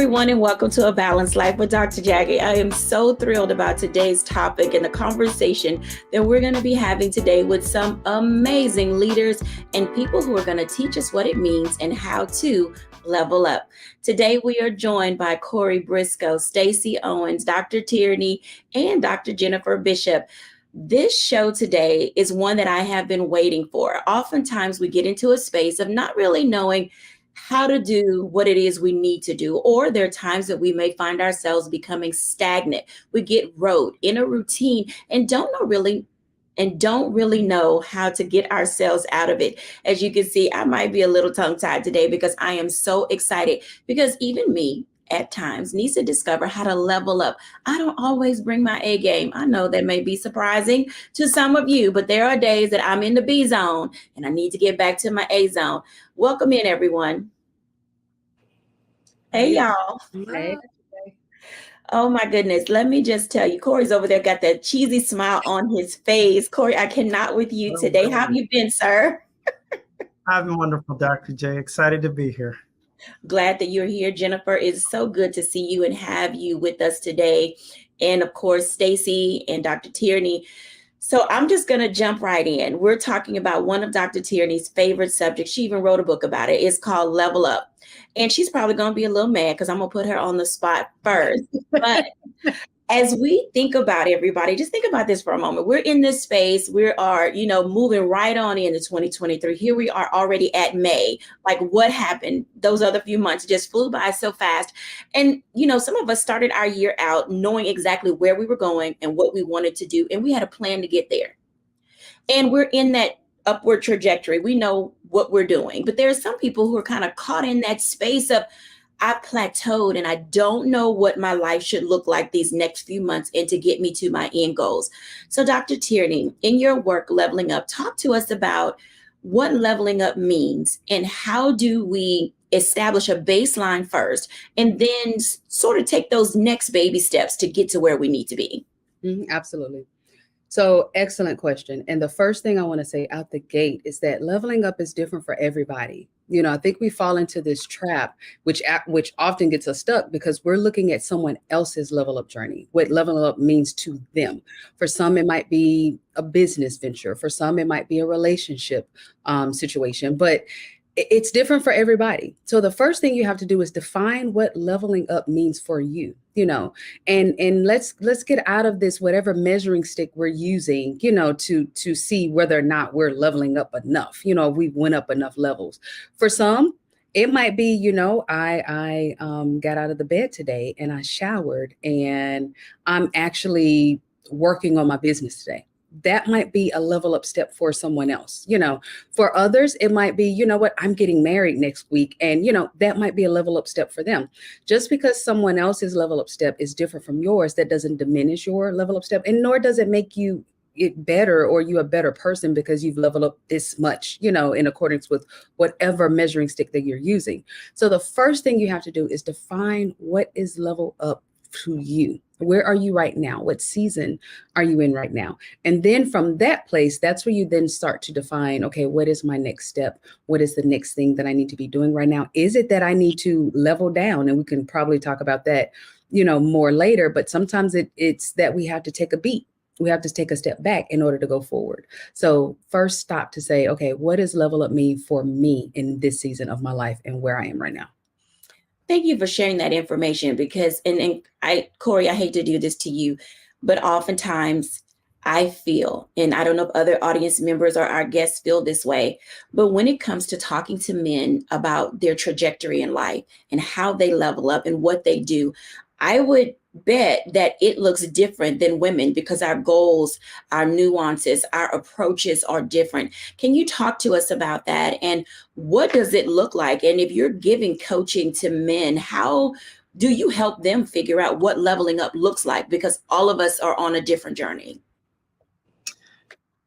everyone, and welcome to A Balanced Life with Dr. Jacquie. I am so thrilled about today's topic and the conversation that we're going to be having today with some amazing leaders and people who are going to teach us what it means and how to level up. Today, we are joined by Corey Briscoe, Stacey Owens, Dr. Tierney, and Dr. Jennifer Bishop. This show today is one that I have been waiting for. Oftentimes, we get into a space of not really knowing how to do what it is we need to do, or there are times that we may find ourselves becoming stagnant. We get rote in a routine and don't really know how to get ourselves out of it. As you can see, I might be a little tongue-tied today because I am so excited, because even me at times needs to discover how to level up. I don't always bring my A game. I know that may be surprising to some of you, but there are days that I'm in the B zone and I need to get back to my A zone. Welcome in, everyone. Hey, y'all. Hey. Oh my goodness. Let me just tell you, Corey's over there got that cheesy smile on his face. Corey, I cannot with you today. How have you been, sir? I've been wonderful, Dr. J. Excited to be here. Glad that you're here, Jennifer. It's so good to see you and have you with us today. And of course, Stacey and Dr. Tierney. So I'm just going to jump right in. We're talking about one of Dr. Tierney's favorite subjects. She even wrote a book about it. It's called Level Up. And she's probably going to be a little mad because I'm going to put her on the spot first. But as we think about everybody, just think about this for a moment. We're in this space. We are, moving right on into 2023. Here we are already at May. Like, what happened? Those other few months just flew by so fast. And, some of us started our year out knowing exactly where we were going and what we wanted to do. And we had a plan to get there. And we're in that upward trajectory. We know what we're doing. But there are some people who are kind of caught in that space of, I plateaued and I don't know what my life should look like these next few months and to get me to my end goals. So Dr. Tierney, in your work, Leveling Up, talk to us about what leveling up means and how do we establish a baseline first and then sort of take those next baby steps to get to where we need to be. Absolutely. So excellent question. And the first thing I want to say out the gate is that leveling up is different for everybody. I think we fall into this trap, which often gets us stuck because we're looking at someone else's level up journey, what leveling up means to them. For some, it might be a business venture. For some, it might be a relationship situation, but it's different for everybody. So the first thing you have to do is define what leveling up means for you, and let's get out of this, whatever measuring stick we're using, to see whether or not we're leveling up enough, we went up enough levels. For some, it might be, I got out of the bed today and I showered and I'm actually working on my business today. That might be a level up step for someone else. For others, it might be, I'm getting married next week. And, that might be a level up step for them. Just because someone else's level up step is different from yours, that doesn't diminish your level up step. And nor does it make you it better or you a better person because you've leveled up this much, in accordance with whatever measuring stick that you're using. So the first thing you have to do is define what is level up to you. Where are you right now? What season are you in right now? And then from that place, that's where you then start to define, okay, what is my next step? What is the next thing that I need to be doing right now? Is it that I need to level down? And we can probably talk about that, more later, but sometimes it's that we have to take a beat. We have to take a step back in order to go forward. So first stop to say, okay, what does level up mean for me in this season of my life and where I am right now? Thank you for sharing that information because, Corey, I hate to do this to you, but oftentimes I feel, and I don't know if other audience members or our guests feel this way, but when it comes to talking to men about their trajectory in life and how they level up and what they do, I would bet that it looks different than women because our goals, our nuances, our approaches are different. Can you talk to us about that? And what does it look like? And if you're giving coaching to men, how do you help them figure out what leveling up looks like? Because all of us are on a different journey.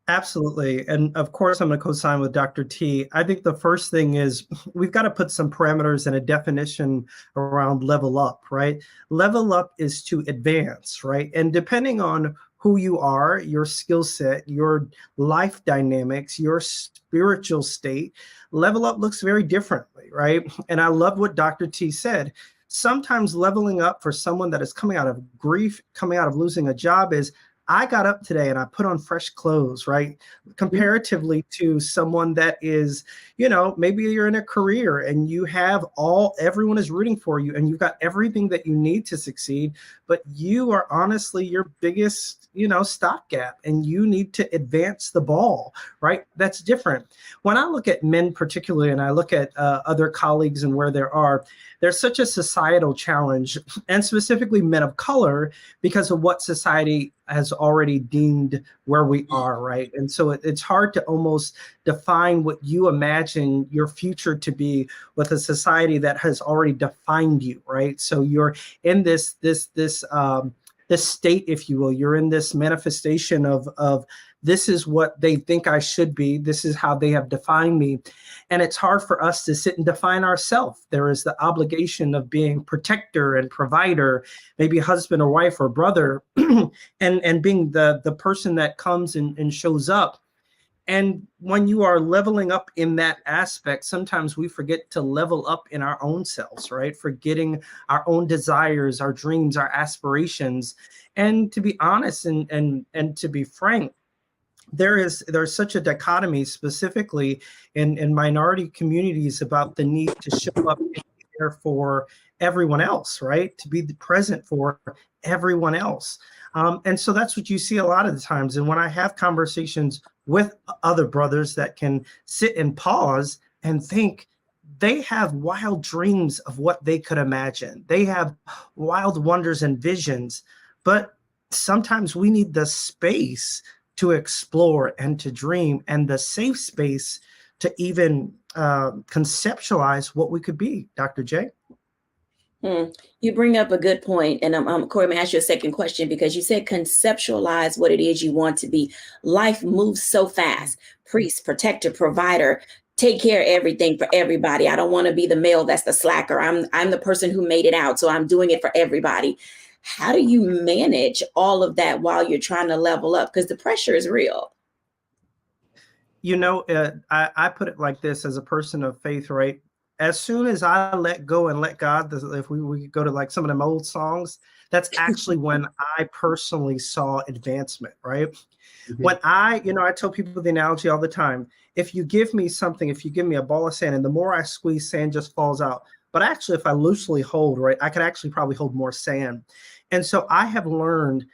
Absolutely. And of course, I'm going to co-sign with Dr. T. I think the first thing is we've got to put some parameters and a definition around level up, right? Level up is to advance, right? And depending on who you are, your skill set, your life dynamics, your spiritual state, level up looks very differently, right? And I love what Dr. T said. sometimes leveling up for someone that is coming out of grief, coming out of losing a job is, I got up today and I put on fresh clothes, right? Comparatively to someone that is, maybe you're in a career and you have everyone is rooting for you and you've got everything that you need to succeed, but you are honestly your biggest, stopgap, and you need to advance the ball, right? That's different. When I look at men particularly, and I look at other colleagues and where there's such a societal challenge, and specifically men of color, because of what society has already deemed where we are, right? And so it's hard to almost define what you imagine your future to be with a society that has already defined you, right? So you're in this state, if you will. You're in this manifestation of this is what they think I should be. This is how they have defined me. And it's hard for us to sit and define ourselves. There is the obligation of being protector and provider, maybe husband or wife or brother, and being the person that comes and shows up. And when you are leveling up in that aspect, sometimes we forget to level up in our own selves, right? Forgetting our own desires, our dreams, our aspirations. And to be honest and to be frank, there's such a dichotomy, specifically in minority communities, about the need to show up and be there for everyone else, right? To be present for everyone else. And so that's what you see a lot of the times. And when I have conversations with other brothers that can sit and pause and think, they have wild dreams of what they could imagine. They have wild wonders and visions, but sometimes we need the space to explore and to dream, and the safe space to even conceptualize what we could be. Dr. J? You bring up a good point. And Corey, I'm going to ask you a second question, because you said conceptualize what it is you want to be. Life moves so fast. Priest, protector, provider, take care of everything for everybody. I don't want to be the male that's the slacker. I'm the person who made it out, so I'm doing it for everybody. How do you manage all of that while you're trying to level up? Because the pressure is real. I put it like this, as a person of faith, right? As soon as I let go and let God, if we go to like some of them old songs, that's actually when I personally saw advancement, right? Mm-hmm. When I tell people the analogy all the time: if you give me something, if you give me a ball of sand, and the more I squeeze, sand just falls out. But actually, if I loosely hold, right, I could actually probably hold more sand. And so I have learned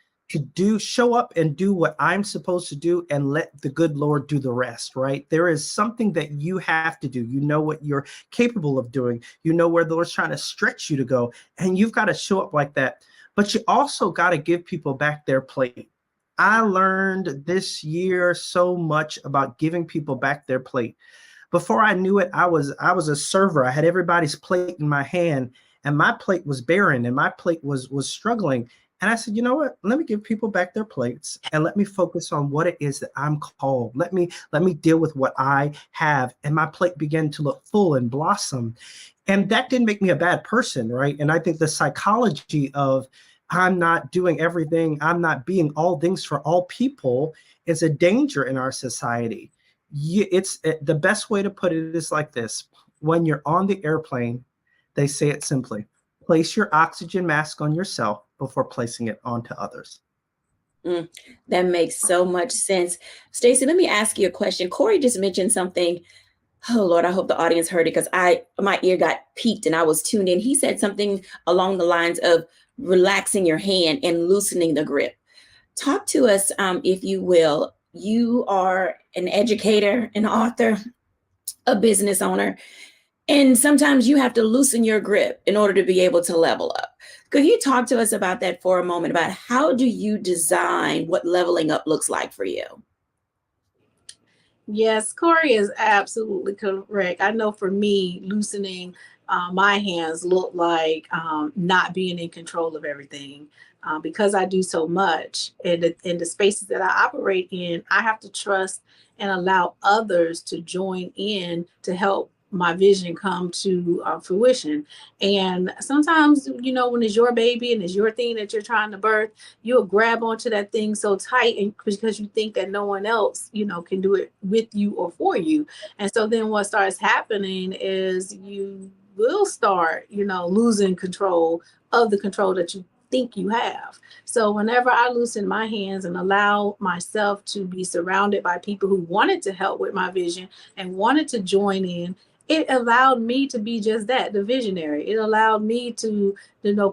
to show up and do what I'm supposed to do, and let the good Lord do the rest, right? There is something that you have to do. You know what you're capable of doing. You know where the Lord's trying to stretch you to go, and you've got to show up like that. But you also got to give people back their plate. I learned this year so much about giving people back their plate. Before I knew it, I was a server. I had everybody's plate in my hand, and my plate was barren, and my plate was struggling. And I said, you know what? Let me give people back their plates, and let me focus on what it is that I'm called. Let me deal with what I have. And my plate began to look full and blossom. And that didn't make me a bad person, right? And I think the psychology of I'm not doing everything, I'm not being all things for all people, is a danger in our society. The best way to put it is like this: when you're on the airplane, they say it simply: place your oxygen mask on yourself before placing it onto others. That makes so much sense. Stacey, let me ask you a question. Corey just mentioned something. Oh Lord, I hope the audience heard it, because my ear got piqued and I was tuned in. He said something along the lines of relaxing your hand and loosening the grip. Talk to us, if you will. You are an educator, an author, a business owner, and sometimes you have to loosen your grip in order to be able to level up. Could you talk to us about that for a moment, about how do you design what leveling up looks like for you? Yes, Corey is absolutely correct. I know for me, loosening my hands look like not being in control of everything. Because I do so much in the spaces that I operate in, I have to trust and allow others to join in to help my vision come to fruition. And sometimes, when it's your baby and it's your thing that you're trying to birth, you'll grab onto that thing so tight, and because you think that no one else, can do it with you or for you. And so then what starts happening is you will start, losing control of the control that you think you have. So whenever I loosen my hands and allow myself to be surrounded by people who wanted to help with my vision and wanted to join in, it allowed me to be just that, the visionary. It allowed me to,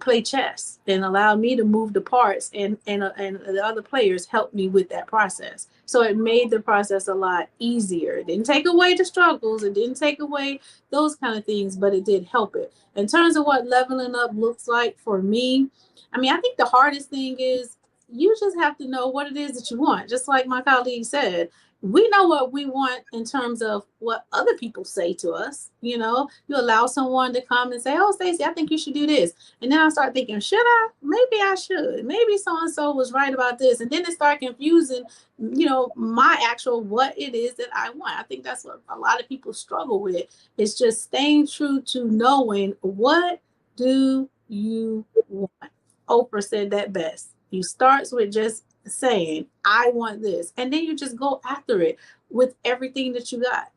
play chess, and allowed me to move the parts, and the other players helped me with that process. So it made the process a lot easier. It didn't take away the struggles. It didn't take away those kind of things, but it did help it. In terms of what leveling up looks like for me, I think the hardest thing is you just have to know what it is that you want. Just like my colleague said, we know what we want in terms of what other people say to us. You allow someone to come and say, oh, Stacey, I think you should do this. And then I start thinking, should I? Maybe I should. Maybe so-and-so was right about this. And then it starts confusing, my actual what it is that I want. I think that's what a lot of people struggle with. It's just staying true to knowing, what do you want? Oprah said that best. You starts with just saying, I want this. And then you just go after it with everything that you got.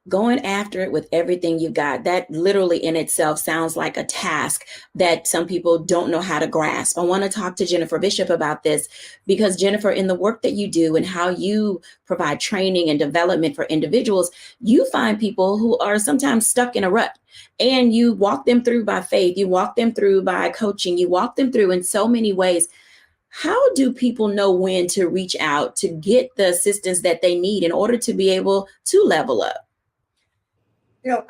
Going after it with everything you got. That literally in itself sounds like a task that some people don't know how to grasp. I want to talk to Jennifer Bishop about this, because Jennifer, in the work that you do and how you provide training and development for individuals, you find people who are sometimes stuck in a rut, and you walk them through by faith. You walk them through by coaching. You walk them through in so many ways. How do people know when to reach out to get the assistance that they need in order to be able to level up?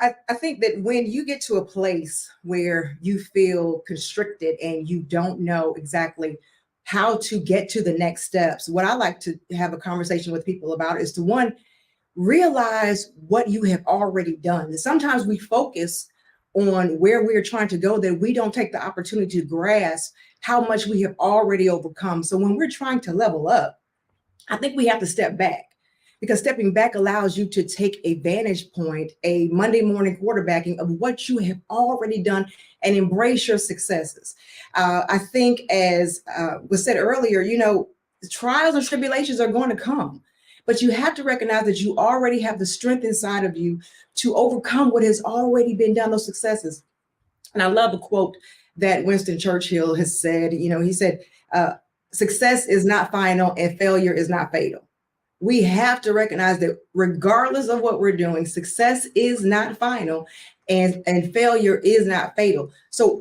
I think that when you get to a place where you feel constricted and you don't know exactly how to get to the next steps, what I like to have a conversation with people about is to, one, realize what you have already done. And sometimes we focus on where we're trying to go, that we don't take the opportunity to grasp how much we have already overcome. So when we're trying to level up, I think we have to step back. Because stepping back allows you to take a vantage point, a Monday morning quarterbacking of what you have already done, and embrace your successes. I think, as was said earlier, the trials and tribulations are going to come, but you have to recognize that you already have the strength inside of you to overcome what has already been done, those successes. And I love a quote that Winston Churchill has said. He said, success is not final and failure is not fatal. We have to recognize that regardless of what we're doing, success is not final and failure is not fatal. So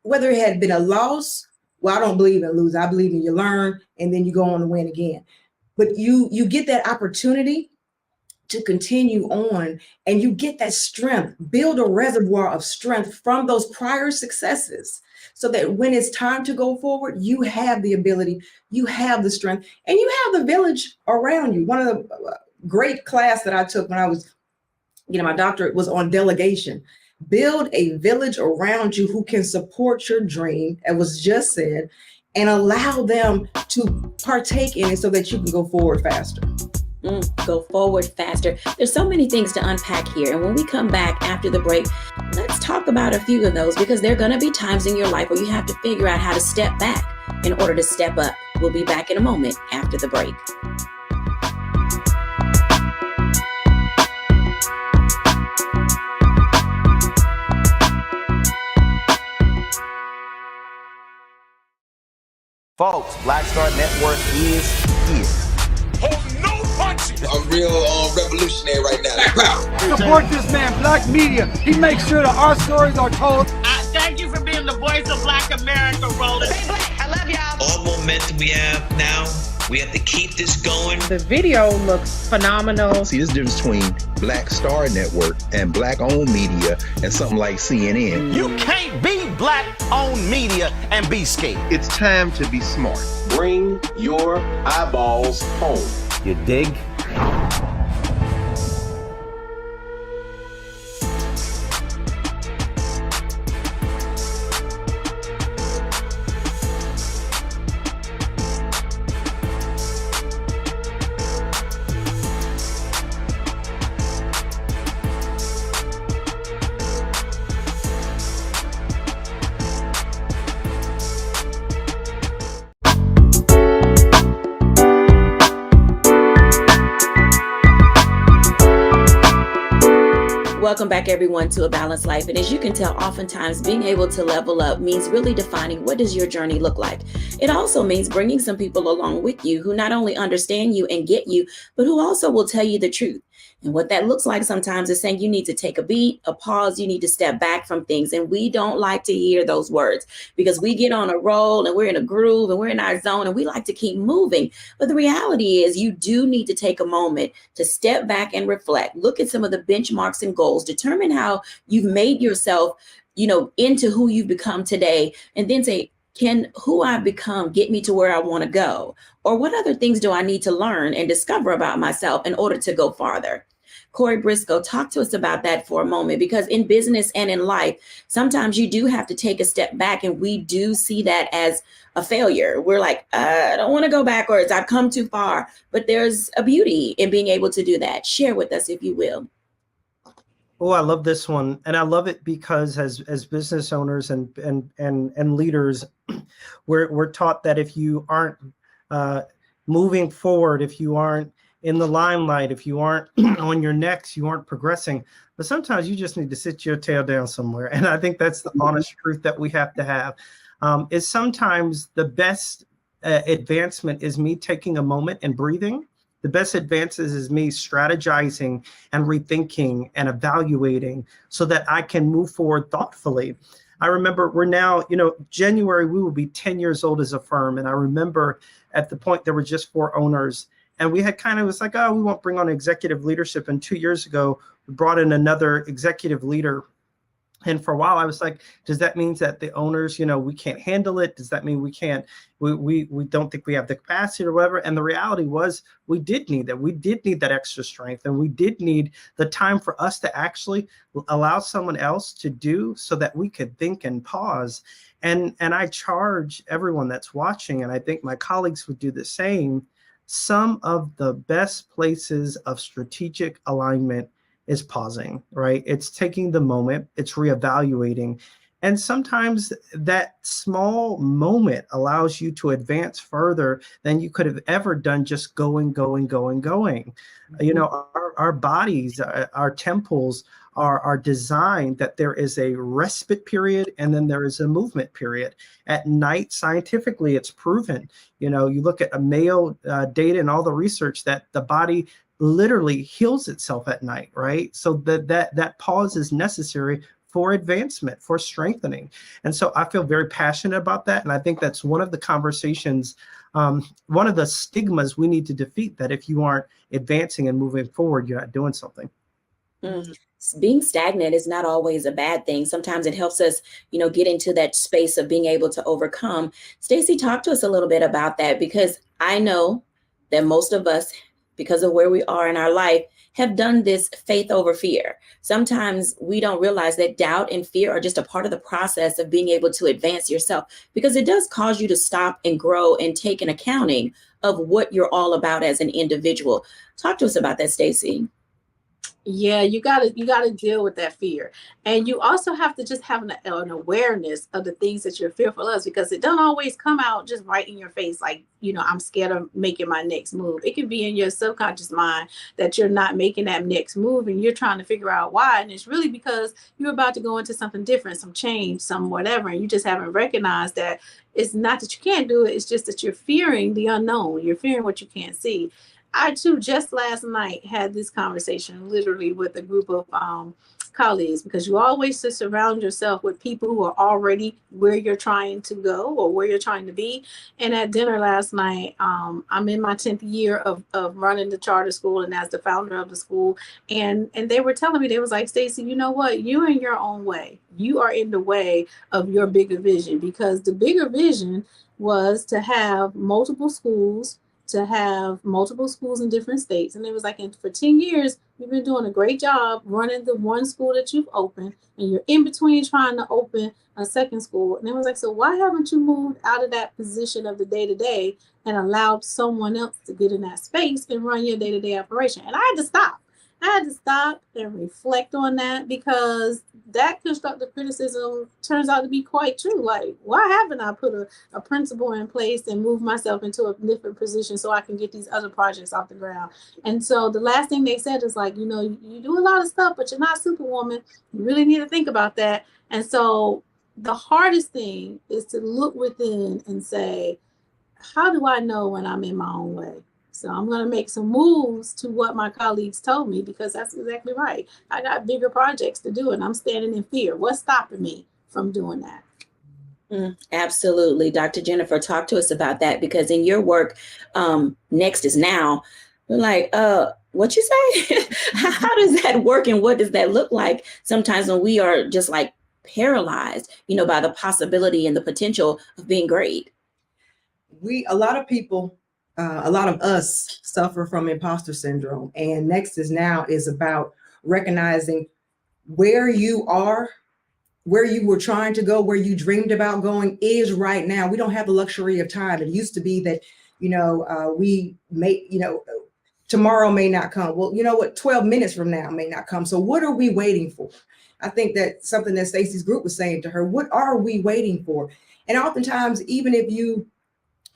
whether it had been a loss, well, I don't believe in lose. I believe in you learn and then you go on to win again. But you get that opportunity to continue on, and you get that strength, build a reservoir of strength from those prior successes, so that when it's time to go forward, you have the ability, you have the strength, and you have the village around you. One of the great class that I took when I was, my doctorate was on delegation. Build a village around you who can support your dream, as was just said, and allow them to partake in it so that you can go forward faster. Go forward faster. There's so many things to unpack here. And when we come back after the break, let's talk about a few of those, because there are going to be times in your life where you have to figure out how to step back in order to step up. We'll be back in a moment after the break. Folks, Black Star Network is here. I'm real revolutionary right now. Support this man, Black Media. He makes sure that our stories are told. Thank you for being the voice of Black America, Roland. Stay black. I love y'all. All momentum we have now, we have to keep this going. The video looks phenomenal. See, this difference between Black Star Network and Black-owned media and something like CNN. You can't be Black-owned media and be scared. It's time to be smart. Bring your eyeballs home. You dig? Welcome back, everyone, to A Balanced Life. And as you can tell, oftentimes being able to level up means really defining what does your journey look like. It also means bringing some people along with you who not only understand you and get you, but who also will tell you the truth. And what that looks like sometimes is saying you need to take a beat, a pause, you need to step back from things. And we don't like to hear those words because we get on a roll and we're in a groove and we're in our zone and we like to keep moving. But the reality is you do need to take a moment to step back and reflect, look at some of the benchmarks and goals, determine how you've made yourself, into who you've become today, and then say, can who I've become get me to where I want to go? Or what other things do I need to learn and discover about myself in order to go farther? Corey Briscoe, talk to us about that for a moment, because in business and in life, sometimes you do have to take a step back, and we do see that as a failure. We're like, I don't want to go backwards. I've come too far. But there's a beauty in being able to do that. Share with us, if you will. Oh, I love this one. And I love it because as business owners and leaders, we're taught that if you aren't moving forward, if you aren't in the limelight, if you aren't on your necks, you aren't progressing. But sometimes you just need to sit your tail down somewhere. And I think that's the honest truth that we have to have. Is sometimes the best advancement is me taking a moment and breathing. The best advances is me strategizing and rethinking and evaluating so that I can move forward thoughtfully. I remember we're now, January, we will be 10 years old as a firm. And I remember at the point there were just 4 owners. And we had was like, oh, we won't bring on executive leadership. And 2 years ago, we brought in another executive leader. And for a while, I was like, does that mean that the owners, we can't handle it? Does that mean we don't think we have the capacity or whatever? And the reality was we did need that. We did need that extra strength. And we did need the time for us to actually allow someone else to do so that we could think and pause. And I charge everyone that's watching, and I think my colleagues would do the same. Some of the best places of strategic alignment is pausing, right? It's taking the moment, it's reevaluating. And sometimes that small moment allows you to advance further than you could have ever done just going. Our bodies, our temples are designed that there is a respite period and then there is a movement period. At night, scientifically, it's proven. You look at a male data and all the research that the body literally heals itself at night, right? So that pause is necessary for advancement, for strengthening. And so I feel very passionate about that. And I think that's one of the conversations, one of the stigmas we need to defeat, that if you aren't advancing and moving forward, you're not doing something. Being stagnant is not always a bad thing. Sometimes it helps us, get into that space of being able to overcome. Stacey, talk to us a little bit about that, because I know that most of us, because of where we are in our life, have done this faith over fear. Sometimes we don't realize that doubt and fear are just a part of the process of being able to advance yourself, because it does cause you to stop and grow and take an accounting of what you're all about as an individual. Talk to us about that, Stacey. Yeah, you gotta deal with that fear, and you also have to just have an awareness of the things that you're fearful of, because it don't always come out just right in your face. Like, I'm scared of making my next move. It can be in your subconscious mind that you're not making that next move, and you're trying to figure out why. And it's really because you're about to go into something different, some change, some whatever, and you just haven't recognized that it's not that you can't do it. It's just that you're fearing the unknown. You're fearing what you can't see. I too just last night had this conversation literally with a group of colleagues, because you always just surround yourself with people who are already where you're trying to go or where you're trying to be. And at dinner last night, I'm in my 10th year of running the charter school and as the founder of the school. And they were telling me, they was like, Stacey, you know what? You're in your own way. You are in the way of your bigger vision, because the bigger vision was to have multiple schools in different states. And it was like, for 10 years, you've been doing a great job running the one school that you've opened, and you're in between trying to open a second school. And it was like, so why haven't you moved out of that position of the day-to-day and allowed someone else to get in that space and run your day-to-day operation? And I had to stop. I had to stop and reflect on that, because that constructive criticism turns out to be quite true. Like, why haven't I put a principle in place and moved myself into a different position so I can get these other projects off the ground? And so the last thing they said is like, you do a lot of stuff, but you're not Superwoman. You really need to think about that. And so the hardest thing is to look within and say, how do I know when I'm in my own way? So I'm going to make some moves to what my colleagues told me, because that's exactly right. I got bigger projects to do and I'm standing in fear. What's stopping me from doing that? Absolutely. Dr. Jennifer, talk to us about that, because in your work, Next is Now, we're like, what you say? How does that work, and what does that look like sometimes when we are just like paralyzed, by the possibility and the potential of being great? A lot of people, a lot of us suffer from imposter syndrome, and Next is Now is about recognizing where you are, where you were trying to go, where you dreamed about going is right now. We don't have the luxury of time. It used to be that, we may, tomorrow may not come. Well, you know what? 12 minutes from now may not come. So what are we waiting for? I think that's something that Stacey's group was saying to her. What are we waiting for? And oftentimes, even if you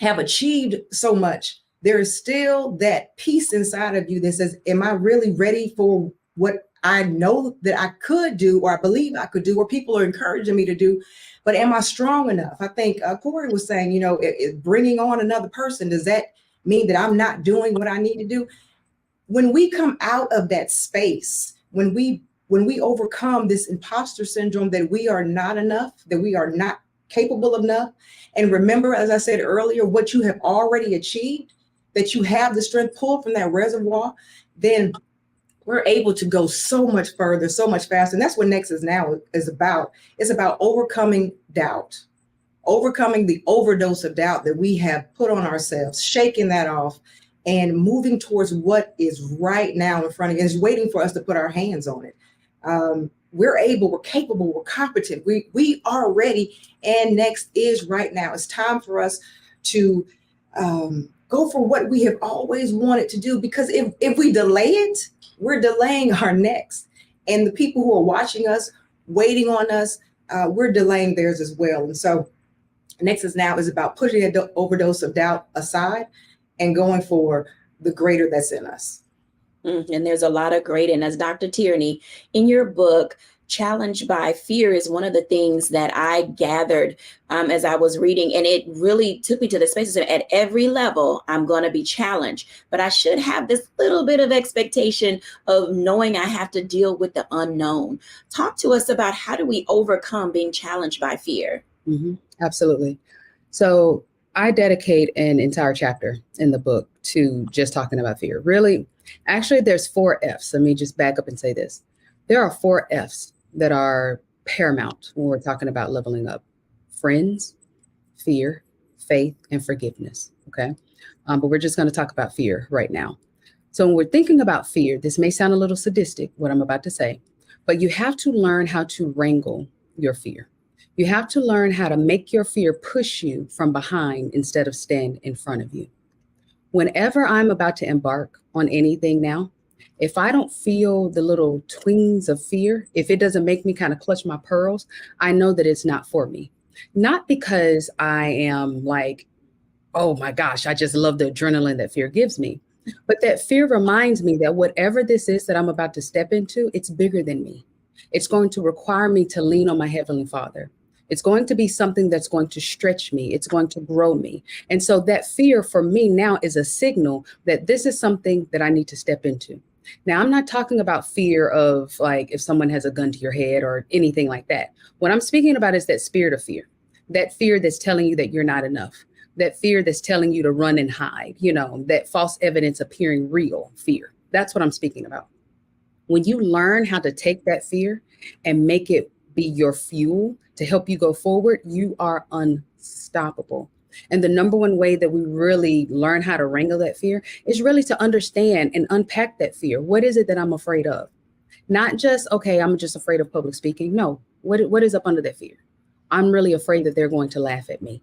have achieved so much, there is still that piece inside of you that says, am I really ready for what I know that I could do, or I believe I could do, or people are encouraging me to do, but am I strong enough? I think Corey was saying, bringing on another person, does that mean that I'm not doing what I need to do? When we come out of that space, when we overcome this imposter syndrome that we are not enough, that we are not capable enough, and remember, as I said earlier, what you have already achieved, that you have the strength pulled from that reservoir, then we're able to go so much further, so much faster. And that's what Next is Now is about. It's about overcoming doubt, overcoming the overdose of doubt that we have put on ourselves, shaking that off, and moving towards what is right now in front of us, is waiting for us to put our hands on it. We're able, we're capable, we're competent, we are ready, and Next is right now. It's time for us to go for what we have always wanted to do, because if we delay it, we're delaying our next. And the people who are watching us, waiting on us, we're delaying theirs as well. And so Next is Now is about putting an overdose of doubt aside and going for the greater that's in us. And there's a lot of great, and as Dr. Tierney, in your book, Challenged by Fear is one of the things that I gathered as I was reading, and it really took me to the space of, at every level, I'm going to be challenged, but I should have this little bit of expectation of knowing I have to deal with the unknown. Talk to us about, how do we overcome being challenged by fear? Absolutely. So I dedicate an entire chapter in the book to just talking about fear. Really, actually, there's 4 F's. Let me just back up and say this. There are 4 F's that are paramount when we're talking about leveling up: friends, fear, faith, and forgiveness. Okay. But we're just going to talk about fear right now. So when we're thinking about fear, this may sound a little sadistic, what I'm about to say, but you have to learn how to wrangle your fear. You have to learn how to make your fear push you from behind instead of stand in front of you. Whenever I'm about to embark on anything now, if I don't feel the little twinges of fear, if it doesn't make me kind of clutch my pearls, I know that it's not for me. Not because I am like, oh my gosh, I just love the adrenaline that fear gives me, but that fear reminds me that whatever this is that I'm about to step into, it's bigger than me. It's going to require me to lean on my Heavenly Father. It's going to be something that's going to stretch me. It's going to grow me. And so that fear for me now is a signal that this is something that I need to step into. Now, I'm not talking about fear of like if someone has a gun to your head or anything like that. What I'm speaking about is that spirit of fear, that fear that's telling you that you're not enough, that fear that's telling you to run and hide, that false evidence appearing real fear. That's what I'm speaking about. When you learn how to take that fear and make it be your fuel to help you go forward, you are unstoppable. And the number one way that we really learn how to wrangle that fear is really to understand and unpack that fear. What is it that I'm afraid of? Not just, okay, I'm just afraid of public speaking. No, what is up under that fear? I'm really afraid that they're going to laugh at me.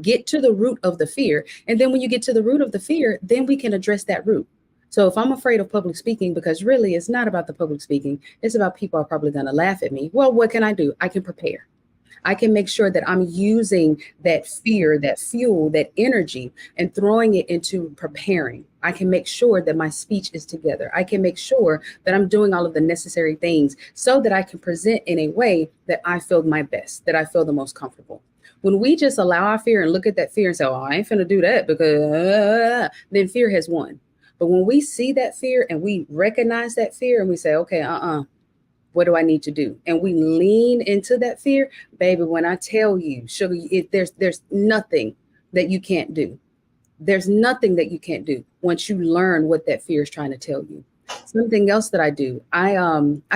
Get to the root of the fear. And then when you get to the root of the fear, then we can address that root. So if I'm afraid of public speaking, because really it's not about the public speaking, it's about people are probably going to laugh at me. Well, what can I do? I can prepare. I can make sure that I'm using that fear, that fuel, that energy, and throwing it into preparing. I can make sure that my speech is together. I can make sure that I'm doing all of the necessary things so that I can present in a way that I feel my best, that I feel the most comfortable. When we just allow our fear and look at that fear and say, oh, I ain't finna do that because then fear has won. But when we see that fear and we recognize that fear and we say, okay, what do I need to do? And we lean into that fear, baby. When I tell you, sugar, there's nothing that you can't do. There's nothing that you can't do once you learn what that fear is trying to tell you. Something else that I do, I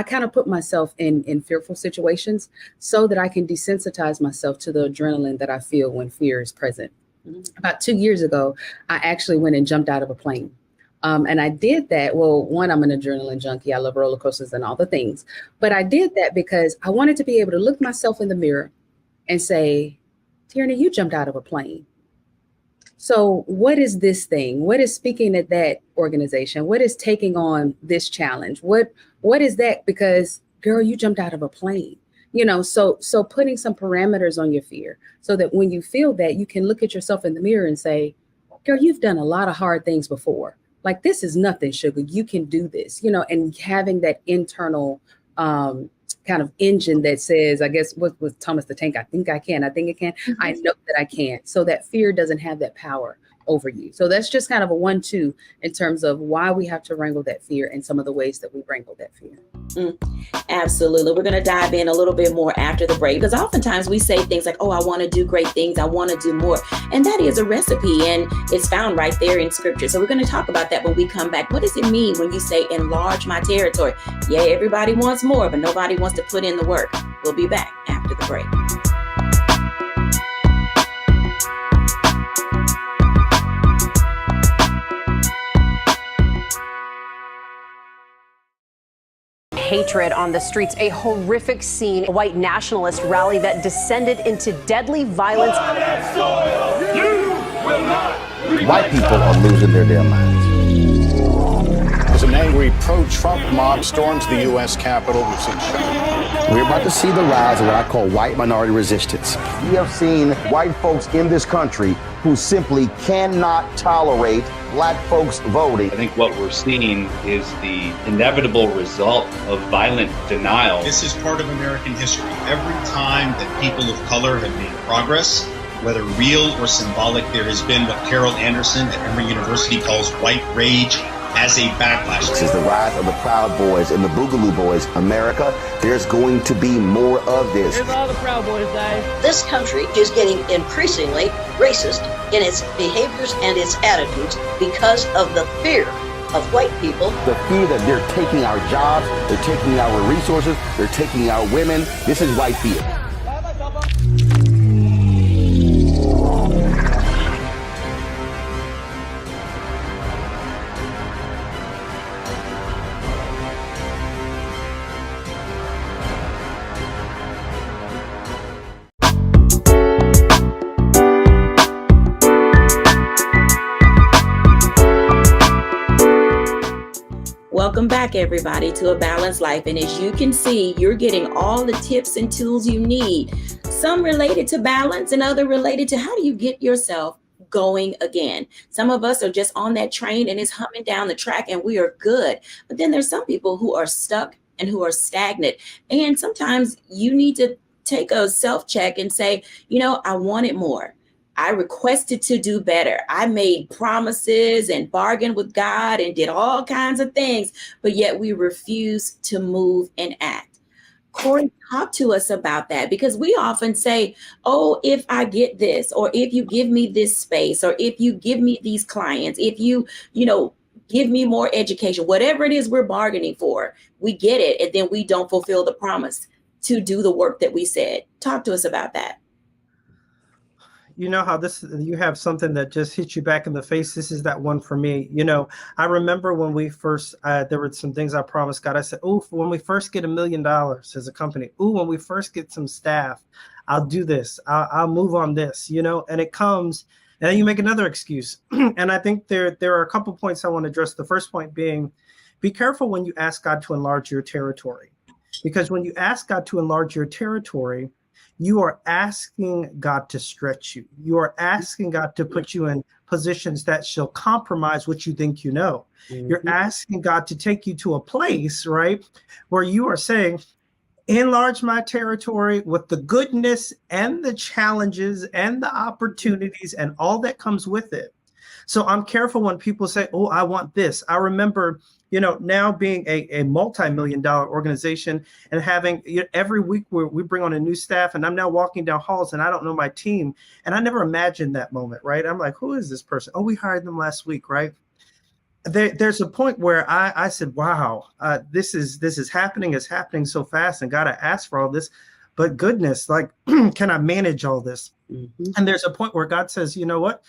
kind of put myself in fearful situations so that I can desensitize myself to the adrenaline that I feel when fear is present. About 2 years ago, I actually went and jumped out of a plane. And I did that. Well, one, I'm an adrenaline junkie. I love roller coasters and all the things. But I did that because I wanted to be able to look myself in the mirror and say, Tierney, you jumped out of a plane. So what is this thing? What is speaking at that organization? What is taking on this challenge? What is that? Because, girl, you jumped out of a plane. So putting some parameters on your fear so that when you feel that, you can look at yourself in the mirror and say, girl, you've done a lot of hard things before. Like, this is nothing, sugar. You can do this, and having that internal kind of engine that says, I guess, what was Thomas the Tank? I think I can. I think it can. Mm-hmm. I know that I can. So that fear doesn't have that power over you. So that's just kind of a 1-2 in terms of why we have to wrangle that fear and some of the ways that we wrangle that fear. Absolutely. We're going to dive in a little bit more after the break, because oftentimes we say things like, oh, I want to do great things. I want to do more. And that is a recipe, and it's found right there in scripture. So we're going to talk about that when we come back. What does it mean when you say enlarge my territory? Yeah, everybody wants more, but nobody wants to put in the work. We'll be back after the break. Hatred on the streets, a horrific scene, a white nationalist rally that descended into deadly violence. White people are losing their damn minds. As an angry pro-Trump mob storms the U.S. Capitol, we've seen We're about to see the rise of what I call white minority resistance. We have seen white folks in this country who simply cannot tolerate black folks voting. I think what we're seeing is the inevitable result of violent denial. This is part of American history. Every time that people of color have made progress, whether real or symbolic, there has been what Carol Anderson at Emory University calls white rage as a backlash. This is the rise of the Proud Boys and the Boogaloo Boys. America, there's going to be more of this. Here's all the Proud Boys, guys. This country is getting increasingly racist in its behaviors and its attitudes because of the fear of white people. The fear that they're taking our jobs, they're taking our resources, they're taking our women. This is white fear. Welcome back, everybody, to A Balanced Life. And as you can see, you're getting all the tips and tools you need, some related to balance and other related to how do you get yourself going again. Some of us are just on that train and it's humming down the track and we are good. But then there's some people who are stuck and who are stagnant. And sometimes you need to take a self-check and say, I wanted more. I requested to do better. I made promises and bargained with God and did all kinds of things, but yet we refuse to move and act. Corey, talk to us about that, because we often say, oh, if I get this, or if you give me this space, or if you give me these clients, if you give me more education, whatever it is we're bargaining for, we get it. And then we don't fulfill the promise to do the work that we said. Talk to us about that. You know how you have something that just hits you back in the face. This is that one for me. I remember when we first, there were some things I promised God. I said, when we first get $1 million as a company, when we first get some staff, I'll do this. I'll move on this, and it comes. And then you make another excuse. And I think there are a couple points I want to address. The first point being, be careful when you ask God to enlarge your territory. Because when you ask God to enlarge your territory, you are asking God to stretch you. You are asking God to put you in positions that shall compromise what you think you know. You're asking God to take you to a place, right, where you are saying, enlarge my territory with the goodness and the challenges and the opportunities and all that comes with it. So I'm careful when people say, oh, I want this. I remember, now being a multi-million-dollar organization and having every week we bring on a new staff, and I'm now walking down halls and I don't know my team. And I never imagined that moment, right? I'm like, who is this person? Oh, we hired them last week, right? There's a point where I said, wow, this is happening. It's happening so fast. And God, I asked for all this, but goodness, like, can I manage all this? And there's a point where God says, you know what?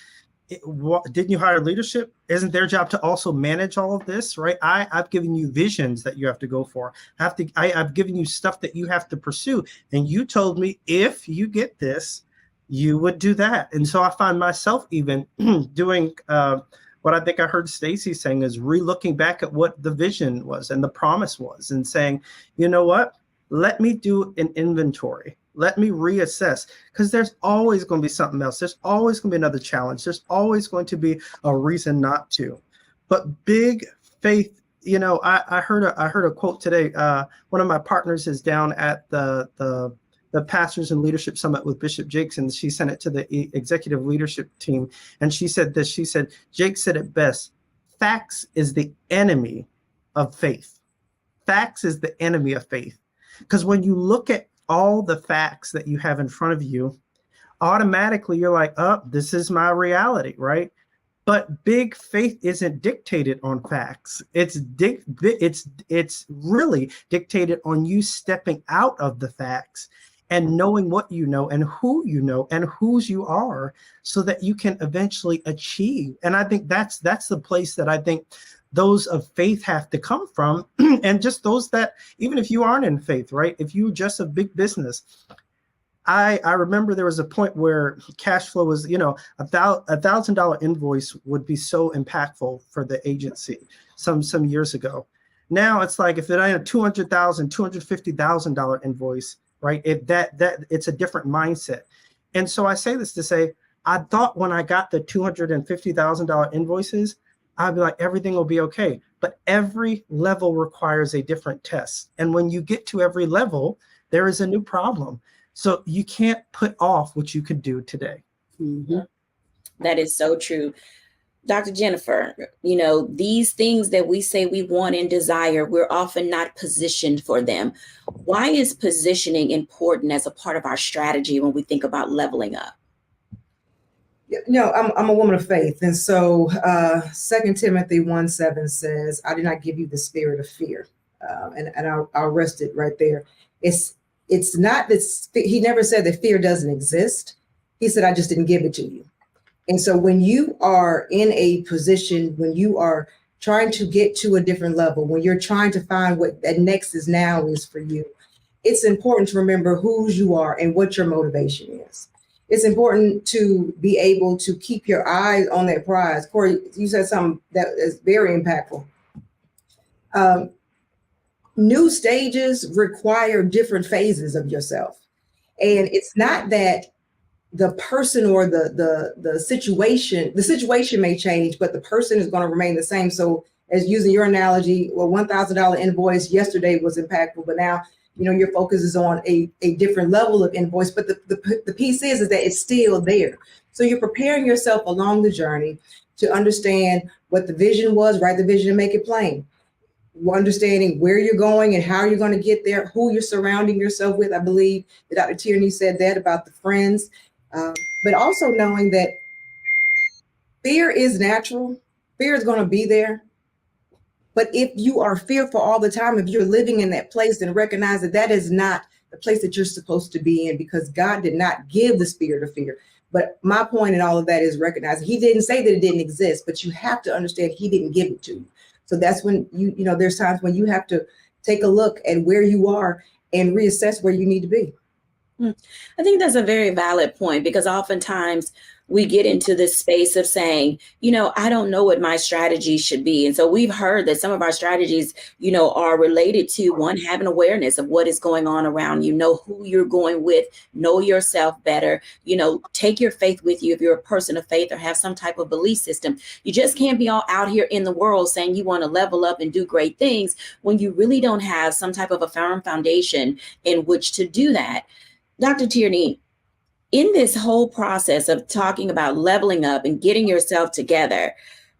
Didn't you hire leadership? Isn't their job to also manage all of this, right? I've given you visions that you have to go for. I've given you stuff that you have to pursue. And you told me if you get this, you would do that. And so I find myself even doing what I think I heard Stacey saying is re-looking back at what the vision was and the promise was and saying, you know what? Let me do an inventory. Let me reassess, because there's always going to be something else. There's always going to be another challenge. There's always going to be a reason not to. But big faith, I heard a quote today. One of my partners is down at the Pastors and Leadership Summit with Bishop Jakes, and she sent it to the executive leadership team. And she said this, she said, Jake said it best, facts is the enemy of faith. Facts is the enemy of faith. Because when you look at all the facts that you have in front of you, automatically you're like, oh, this is my reality, right? But big faith isn't dictated on facts. It's really dictated on you stepping out of the facts and knowing what you know and whose you are, so that you can eventually achieve. And I think that's the place that I think those of faith have to come from. And just those that, even if you aren't in faith, right? If you just a big business, I remember there was a point where cash flow was, $1,000 invoice would be so impactful for the agency some years ago. Now it's like, if it ain't a $200,000, $250,000 invoice, right? It's a different mindset. And so I say this to say, I thought when I got the $250,000 invoices, I'd be like, everything will be okay. But every level requires a different test. And when you get to every level, there is a new problem. So you can't put off what you could do today. That is so true. Dr. Jennifer, these things that we say we want and desire, we're often not positioned for them. Why is positioning important as a part of our strategy when we think about leveling up? I'm a woman of faith. And so 2 Timothy 1:7 says, I did not give you the spirit of fear. And I'll rest it right there. It's not this, he never said that fear doesn't exist. He said, I just didn't give it to you. And so when you are in a position, when you are trying to get to a different level, when you're trying to find what that next is now is for you, it's important to remember whose you are and what your motivation is. It's important to be able to keep your eyes on that prize. Corey, you said something that is very impactful. New stages require different phases of yourself. And it's not that the person or the situation may change, but the person is going to remain the same. So as using your analogy, well, $1,000 invoice yesterday was impactful, but now, your focus is on a different level of invoice, but the piece is that it's still there. So you're preparing yourself along the journey to understand what the vision was, write the vision and make it plain. Understanding where you're going and how you're going to get there, who you're surrounding yourself with. I believe that Dr. Tierney said that about the friends, but also knowing that fear is natural. Fear is going to be there. But if you are fearful all the time, if you're living in that place, then recognize that that is not the place that you're supposed to be in, because God did not give the spirit of fear. But my point in all of that is recognizing he didn't say that it didn't exist, but you have to understand he didn't give it to you. So that's when there's times when you have to take a look at where you are and reassess where you need to be. I think that's a very valid point, because oftentimes we get into this space of saying, I don't know what my strategy should be. And so we've heard that some of our strategies, are related to, one, having awareness of what is going on around you, know who you're going with, know yourself better, take your faith with you if you're a person of faith or have some type of belief system. You just can't be all out here in the world saying you want to level up and do great things when you really don't have some type of a firm foundation in which to do that. Dr. Tierney, in this whole process of talking about leveling up and getting yourself together,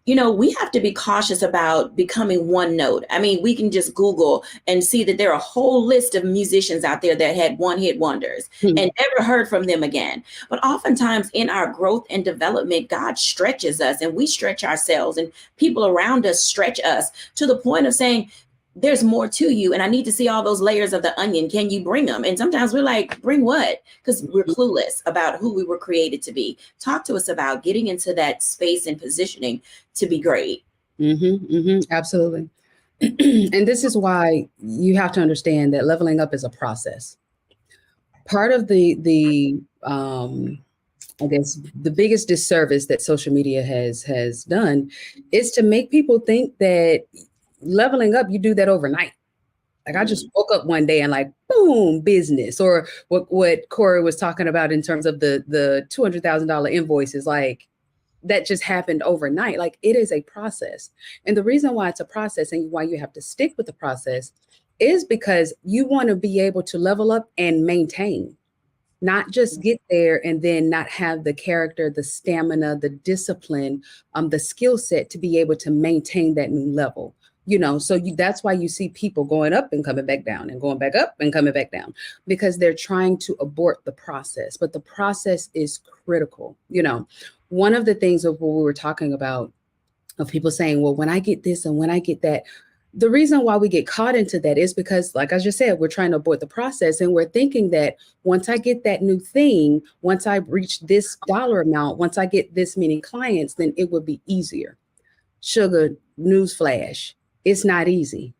we have to be cautious about becoming one note. I mean, we can just Google and see that there are a whole list of musicians out there that had one-hit wonders and never heard from them again. But oftentimes in our growth and development, God stretches us and we stretch ourselves, and people around us stretch us to the point of saying, there's more to you, and I need to see all those layers of the onion. Can you bring them? And sometimes we're like, bring what? Because we're clueless about who we were created to be. Talk to us about getting into that space and positioning to be great. Absolutely. And this is why you have to understand that leveling up is a process. Part of the I guess the biggest disservice that social media has done is to make people think that leveling up, you do that overnight. Like, I just woke up one day and like, boom, business. Or what Corey was talking about in terms of the $200,000 invoices, like that just happened overnight. Like, it is a process. And the reason why it's a process and why you have to stick with the process is because you want to be able to level up and maintain, not just get there and then not have the character, the stamina, the discipline, the skill set to be able to maintain that new level. So that's why you see people going up and coming back down and going back up and coming back down, because they're trying to abort the process. But the process is critical. One of the things of what we were talking about, of people saying, well, when I get this and when I get that, the reason why we get caught into that is because, like I just said, we're trying to abort the process, and we're thinking that once I get that new thing, once I reach this dollar amount, once I get this many clients, then it would be easier. Sugar, newsflash. It's not easy.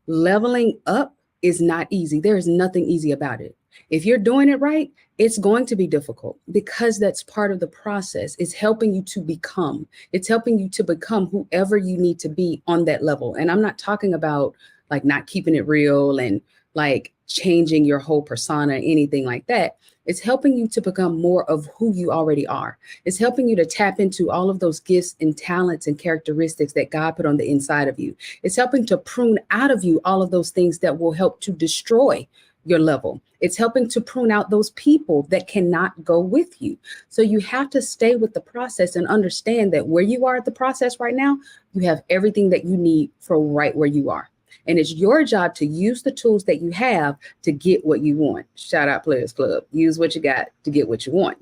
Leveling up is not easy. There is nothing easy about it. If you're doing it right, it's going to be difficult, because that's part of the process. It's helping you to become. It's helping you to become whoever you need to be on that level. And I'm not talking about like not keeping it real and like changing your whole persona, anything like that. It's helping you to become more of who you already are. It's helping you to tap into all of those gifts and talents and characteristics that God put on the inside of you. It's helping to prune out of you all of those things that will help to destroy your level. It's helping to prune out those people that cannot go with you. So you have to stay with the process and understand that where you are at the process right now, you have everything that you need for right where you are. And it's your job to use the tools that you have to get what you want. Shout out Players Club. Use what you got to get what you want,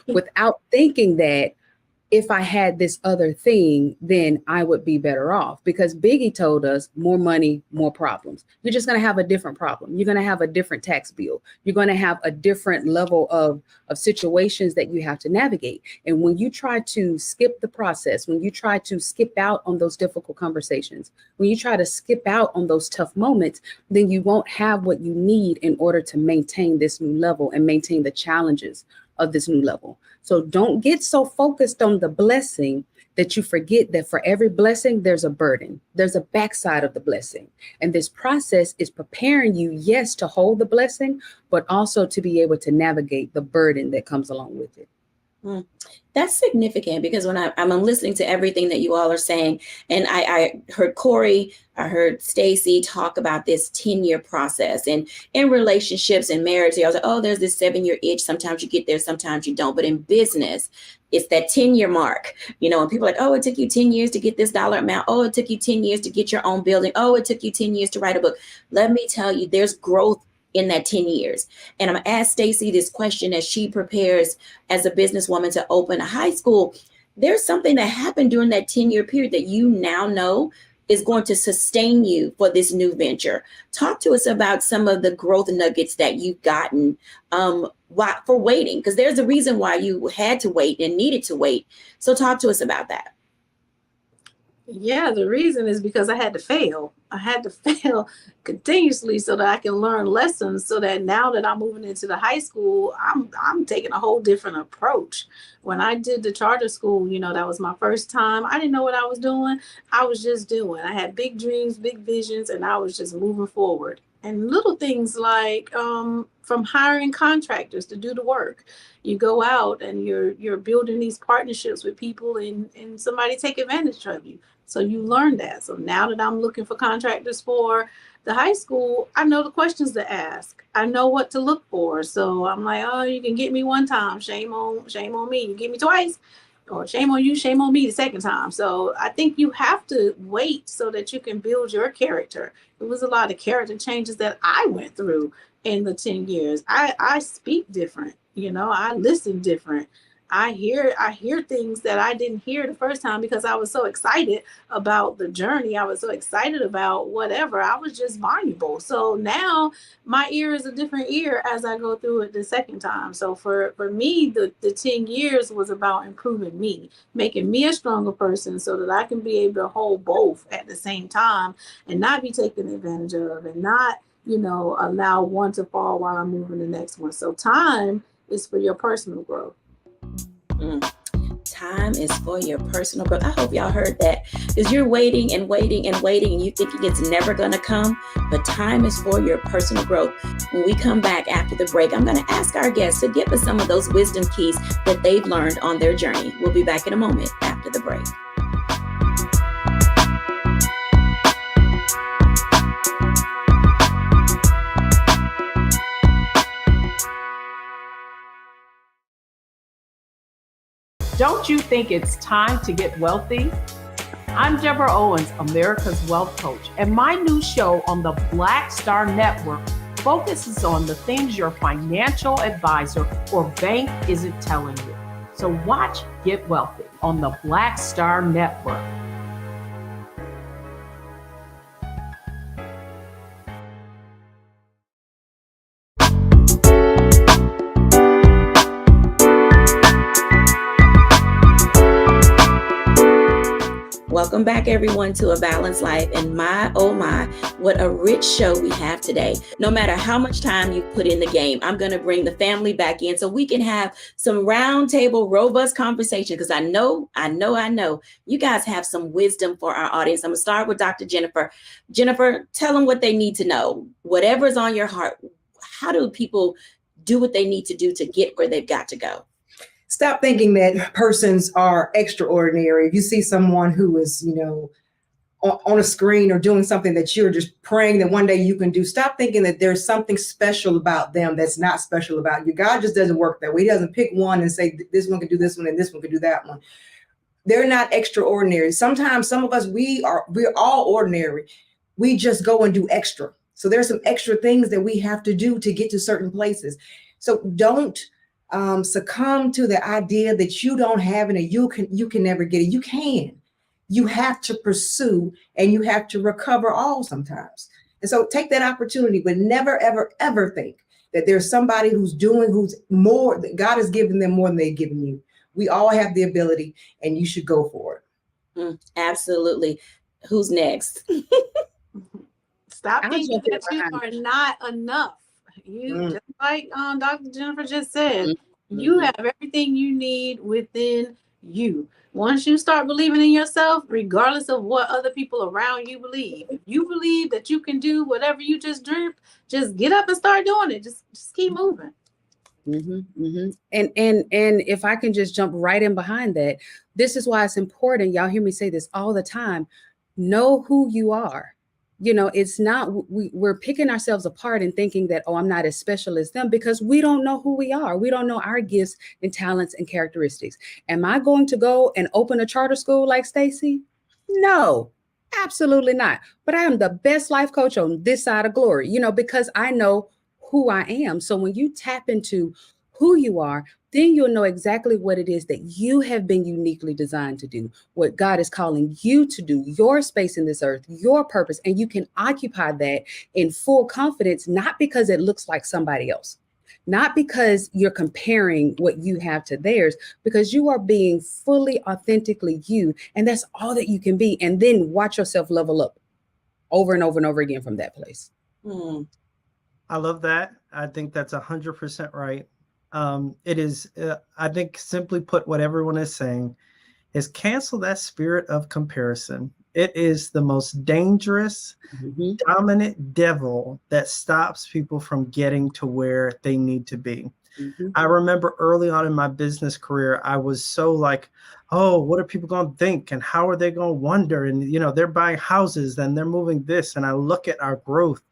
without thinking that if I had this other thing, then I would be better off. Because Biggie told us, more money, more problems. You're just going to have a different problem. You're going to have a different tax bill. You're going to have a different level of situations that you have to navigate. And when you try to skip the process, when you try to skip out on those difficult conversations, when you try to skip out on those tough moments, then you won't have what you need in order to maintain this new level and maintain the challenges of this new level. So don't get so focused on the blessing that you forget that for every blessing, there's a burden. There's a backside of the blessing. And this process is preparing you, yes, to hold the blessing, but also to be able to navigate the burden that comes along with it. That's significant, because when I'm listening to everything that you all are saying, and I heard Corey, I heard Stacy talk about this 10-year process, and in relationships and marriage, I was like, oh, there's this 7-year itch. Sometimes you get there, sometimes you don't. But in business, it's that 10-year mark, and people are like, oh, it took you 10 years to get this dollar amount. Oh, it took you 10 years to get your own building. Oh, it took you 10 years to write a book. Let me tell you, there's growth in that 10 years. And I'm gonna ask Stacy this question as she prepares as a businesswoman to open a high school. There's something that happened during that 10-year period that you now know is going to sustain you for this new venture. Talk to us about some of the growth nuggets that you've gotten for waiting, because there's a reason why you had to wait and needed to wait. So talk to us about that. Yeah, the reason is because I had to fail. I had to fail continuously so that I can learn lessons, so that now that I'm moving into the high school, I'm taking a whole different approach. When I did the charter school, that was my first time. I didn't know what I was doing. I was just doing. I had big dreams, big visions, and I was just moving forward. And little things like from hiring contractors to do the work. You go out and you're building these partnerships with people, and somebody take advantage of you. So you learn that. So now that I'm looking for contractors for the high school, I know the questions to ask. I know what to look for. So I'm like, oh, you can get me one time. Shame on me. You get me twice. Or shame on you, shame on me the second time. So I think you have to wait so that you can build your character. It was a lot of character changes that I went through in the 10 years. I speak different, I listen different. I hear things that I didn't hear the first time because I was so excited about the journey. I was so excited about whatever. I was just voluble. So now my ear is a different ear as I go through it the second time. So for me, the 10 years was about improving me, making me a stronger person so that I can be able to hold both at the same time and not be taken advantage of, and not, allow one to fall while I'm moving the next one. So time is for your personal growth. Time is for your personal growth. I hope y'all heard that, because you're waiting and waiting and waiting, and you thinking it's never going to come, but time is for your personal growth. When we come back after the break, I'm going to ask our guests to give us some of those wisdom keys that they've learned on their journey. We'll be back in a moment after the break. Don't you think it's time to get wealthy? I'm Deborah Owens, America's Wealth Coach, and my new show on the Black Star Network focuses on the things your financial advisor or bank isn't telling you. So watch Get Wealthy on the Black Star Network. Welcome back, everyone, to A Balanced Life. And my, oh my, what a rich show we have today. No matter how much time you put in the game, I'm going to bring the family back in so we can have some roundtable, robust conversation, because I know you guys have some wisdom for our audience. I'm going to start with Dr. Jennifer. Jennifer, tell them what they need to know. Whatever's on your heart, how do people do what they need to do to get where they've got to go? Stop thinking that persons are extraordinary. If you see someone who is, on a screen or doing something that you're just praying that one day you can do, stop thinking that there's something special about them that's not special about you. God just doesn't work that way. He doesn't pick one and say, this one can do this one and this one can do that one. They're not extraordinary. Sometimes some of us, we're all ordinary. We just go and do extra. So there's some extra things that we have to do to get to certain places. So don't succumb to the idea that you don't have it and you can never get it. You can. You have to pursue and you have to recover all sometimes. And so take that opportunity, but never, ever, ever think that there's somebody who's more, that God has given them more than they've given you. We all have the ability and you should go for it. Absolutely. Who's next? Stop thinking that you are not enough. Just like Dr. Jennifer just said, you have everything you need within you. Once you start believing in yourself, regardless of what other people around you believe, if you believe that you can do whatever you just dreamed, just get up and start doing it. Just keep moving. And if I can just jump right in behind that, this is why it's important. Y'all hear me say this all the time. Know who you are. It's not, we're picking ourselves apart and thinking that, oh, I'm not as special as them, because we don't know who we are. We don't know our gifts and talents and characteristics. Am I going to go and open a charter school like Stacy? No, absolutely not. But I am the best life coach on this side of glory, because I know who I am. So when you tap into who you are, then you'll know exactly what it is that you have been uniquely designed to do, what God is calling you to do, your space in this earth, your purpose, and you can occupy that in full confidence, not because it looks like somebody else, not because you're comparing what you have to theirs, because you are being fully, authentically you, and that's all that you can be. And then watch yourself level up over and over and over again from that place. I love that. I think that's 100% right. It is, I think, simply put, what everyone is saying is cancel that spirit of comparison. It is the most dangerous, dominant devil that stops people from getting to where they need to be. I remember early on in my business career, I was so like, oh, what are people going to think? And how are they going to wonder? And, they're buying houses and they're moving this. And I look at our growth,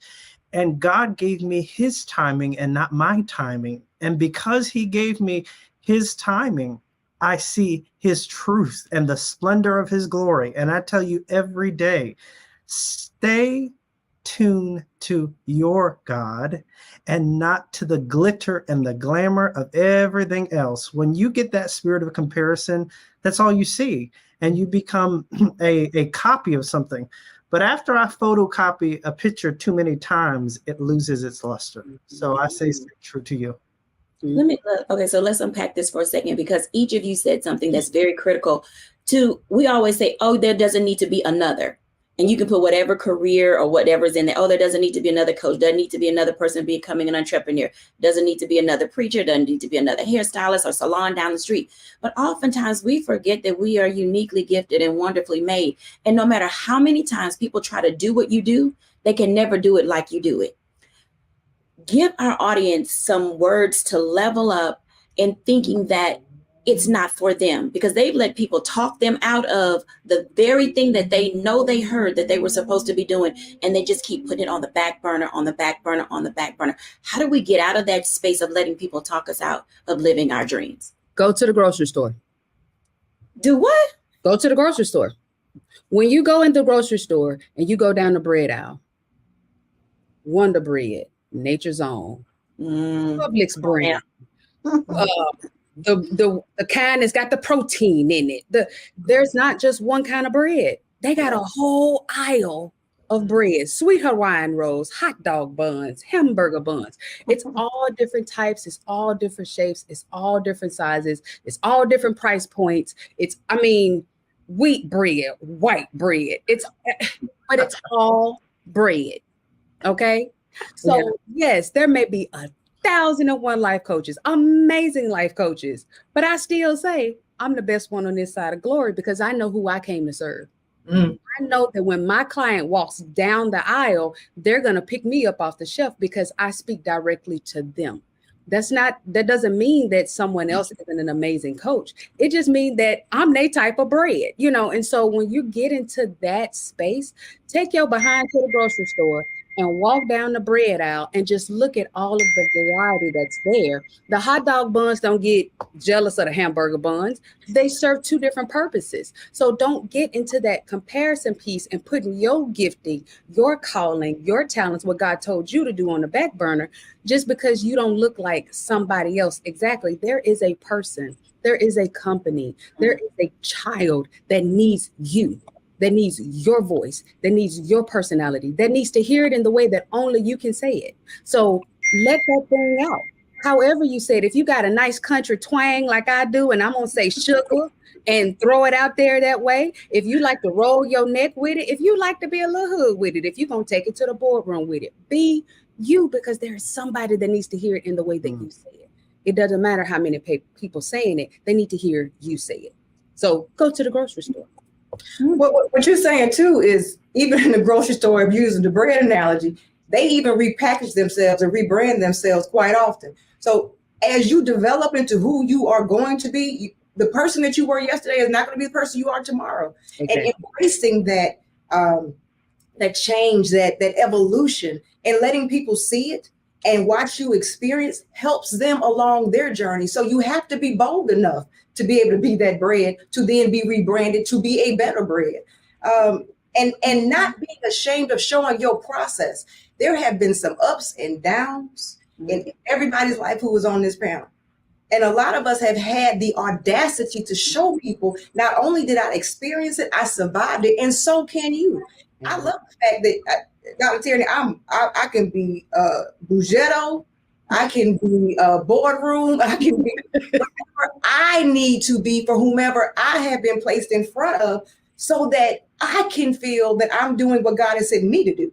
and God gave me his timing and not my timing. And because he gave me his timing, I see his truth and the splendor of his glory. And I tell you every day, stay tuned to your God and not to the glitter and the glamour of everything else. When you get that spirit of comparison, that's all you see. And you become a copy of something. But after I photocopy a picture too many times, it loses its luster. So I say stay true to you. Okay, so let's unpack this for a second, because each of you said something that's very critical. We always say, oh, there doesn't need to be another. And you can put whatever career or whatever's in there. Oh, there doesn't need to be another coach. Doesn't need to be another person becoming an entrepreneur. Doesn't need to be another preacher. Doesn't need to be another hairstylist or salon down the street. But oftentimes we forget that we are uniquely gifted and wonderfully made. And no matter how many times people try to do what you do, they can never do it like you do it. Give our audience some words to level up in thinking that it's not for them, because they've let people talk them out of the very thing that they know they heard that they were supposed to be doing. And they just keep putting it on the back burner, on the back burner, on the back burner. How do we get out of that space of letting people talk us out of living our dreams? Go to the grocery store. Do what? Go to the grocery store. When you go in the grocery store and you go down the bread aisle, Wonder Bread, Nature's Own, Publix brand, the kind that's got the protein in it. There's not just one kind of bread. They got a whole aisle of bread, sweet Hawaiian rolls, hot dog buns, hamburger buns. It's all different types. It's all different shapes. It's all different sizes. It's all different price points. Wheat bread, white bread. But it's all bread. Okay. So yes, there may be 1,001 life coaches, amazing life coaches, but I still say I'm the best one on this side of glory because I know who I came to serve. I know that when my client walks down the aisle, they're going to pick me up off the shelf because I speak directly to them. That doesn't mean that someone else isn't an amazing coach. It just means that I'm their type of bread, and so when you get into that space, take your behind to the grocery store and walk down the bread aisle and just look at all of the variety that's there. The hot dog buns don't get jealous of the hamburger buns. They serve two different purposes. So don't get into that comparison piece and putting your gifting, your calling, your talents, what God told you to do on the back burner, just because you don't look like somebody else. Exactly. There is a person, there is a company, there is a child that needs you, that needs your voice, that needs your personality, that needs to hear it in the way that only you can say it. So let that thing out. However you say it, if you got a nice country twang like I do, and I'm going to say sugar and throw it out there that way. If you like to roll your neck with it, if you like to be a little hood with it, if you're going to take it to the boardroom with it, be you, because there is somebody that needs to hear it in the way that you say it. It doesn't matter how many people saying it. They need to hear you say it. So go to the grocery store. What you're saying too is, even in the grocery store, if you're using the bread analogy, they even repackage themselves and rebrand themselves quite often. So as you develop into who you are going to be, the person that you were yesterday is not going to be the person you are tomorrow. Okay. And embracing that that change, that evolution, and letting people see it and watch you experience helps them along their journey. So you have to be bold enough to be able to be that bread, to then be rebranded, to be a better bread. And not being ashamed of showing your process. There have been some ups and downs in everybody's life who was on this panel. And a lot of us have had the audacity to show people, not only did I experience it, I survived it, and so can you. I love the fact that, Dr. Tierney, I can be Bugetto, I can be a boardroom. I can be whatever I need to be for whomever I have been placed in front of, so that I can feel that I'm doing what God has sent me to do.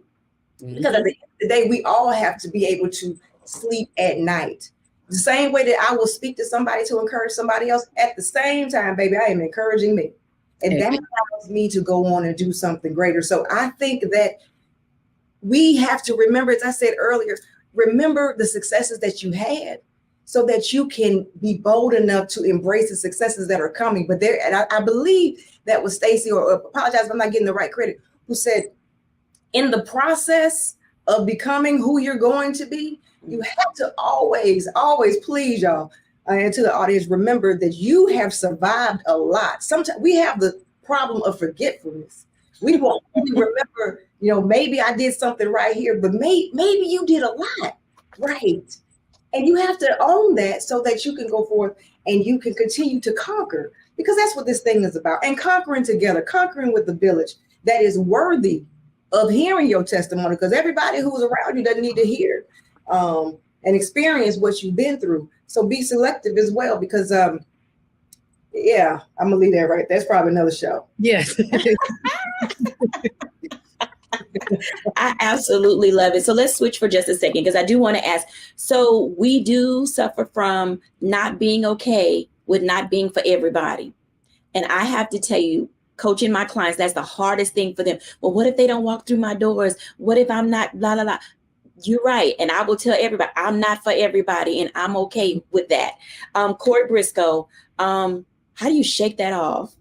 Because at the end of the day, we all have to be able to sleep at night. The same way that I will speak to somebody to encourage somebody else, at the same time, baby, I am encouraging me. And that allows me to go on and do something greater. So I think that we have to remember, as I said earlier, remember the successes that you had, so that you can be bold enough to embrace the successes that are coming. But there, and I believe that was Stacy, or apologize if I'm not getting the right credit, who said, in the process of becoming who you're going to be, you have to always, please, y'all, and to the audience, remember that you have survived a lot. Sometimes we have the problem of forgetfulness. We won't remember, maybe I did something right here, but maybe you did a lot, right? And you have to own that, so that you can go forth and you can continue to conquer, because that's what this thing is about. And conquering together, conquering with the village that is worthy of hearing your testimony, because everybody who's around you doesn't need to hear and experience what you've been through. So be selective as well, because yeah, I'm gonna leave that right. That's probably another show. Yes. I absolutely love it. So let's switch for just a second, because I do want to ask. So we do suffer from not being okay with not being for everybody. And I have to tell you, coaching my clients, that's the hardest thing for them. Well, what if they don't walk through my doors? What if I'm not blah, blah, blah? You're right. And I will tell everybody, I'm not for everybody, and I'm okay with that. Corey Briscoe, how do you shake that off?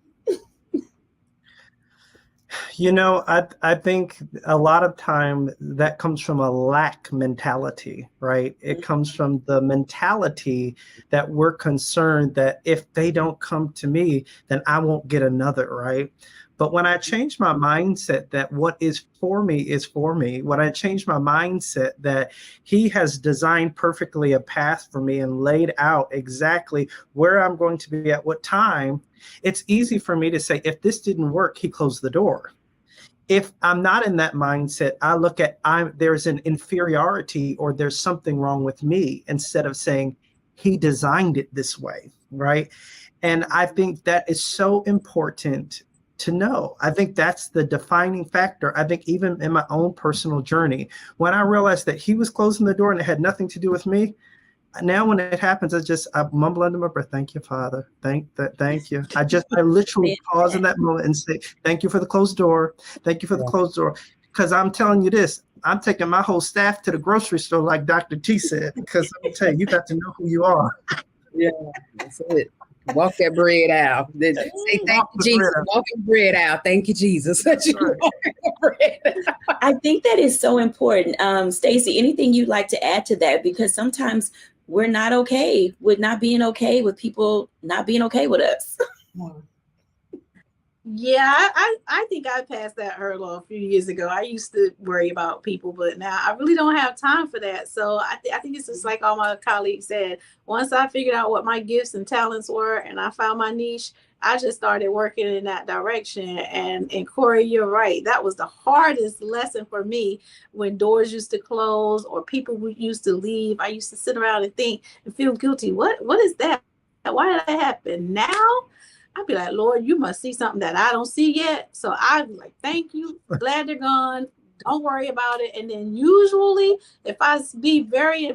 I think a lot of time that comes from a lack mentality, right? It comes from the mentality that we're concerned that if they don't come to me, then I won't get another, right? But when I change my mindset that what is for me, when I change my mindset that he has designed perfectly a path for me and laid out exactly where I'm going to be at what time, it's easy for me to say, if this didn't work, he closed the door. If I'm not in that mindset, I look at there's an inferiority, or there's something wrong with me, instead of saying he designed it this way, right? And I think that is so important to know. I think that's the defining factor. I think even in my own personal journey, when I realized that he was closing the door and it had nothing to do with me, now when it happens, I mumble under my breath, thank you, Father. Thank you. I literally pause in that moment and say, thank you for the closed door. Thank you for the closed door. Because I'm telling you this, I'm taking my whole staff to the grocery store, like Dr. T said, because let me tell you, you got to know who you are. Yeah, that's it. Walk that bread out. Say thank you, Jesus. Walk the bread out. Thank you, Jesus. I think that is so important. Stacey, anything you'd like to add to that? Because sometimes we're not okay with not being okay with people not being okay with us. Yeah, I think I passed that hurdle a few years ago. I used to worry about people, but now I really don't have time for that. So I think it's just like all my colleagues said. Once I figured out what my gifts and talents were and I found my niche, I just started working in that direction. And Corey, you're right. That was the hardest lesson for me when doors used to close or people used to leave. I used to sit around and think and feel guilty. What is that? Why did that happen? Now I'd be like, Lord, you must see something that I don't see yet. So I'd be like, thank you. Glad they're gone. Don't worry about it. And then usually if I be very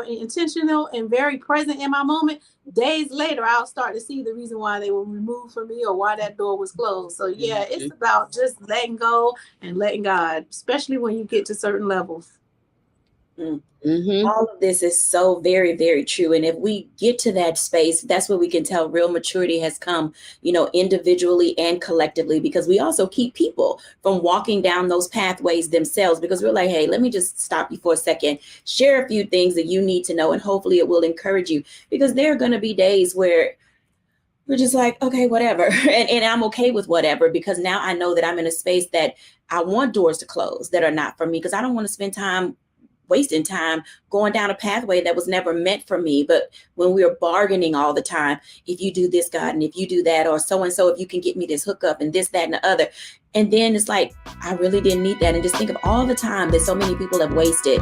intentional and very present in my moment, days later, I'll start to see the reason why they were removed from me or why that door was closed. So yeah, it's about just letting go and letting God, especially when you get to certain levels. Mm-hmm. All of this is so very, very true. And if we get to that space, that's where we can tell real maturity has come, individually and collectively, because we also keep people from walking down those pathways themselves, because we're like, hey, let me just stop you for a second, share a few things that you need to know, and hopefully it will encourage you, because there are going to be days where we're just like, okay, whatever. And I'm okay with whatever, because now I know that I'm in a space that I want doors to close that are not for me, because I don't want to spend time wasting time going down a pathway that was never meant for me. But when we were bargaining all the time, if you do this, God, and if you do that, or so-and-so, if you can get me this hookup and this, that, and the other. And then it's like, I really didn't need that. And just think of all the time that so many people have wasted.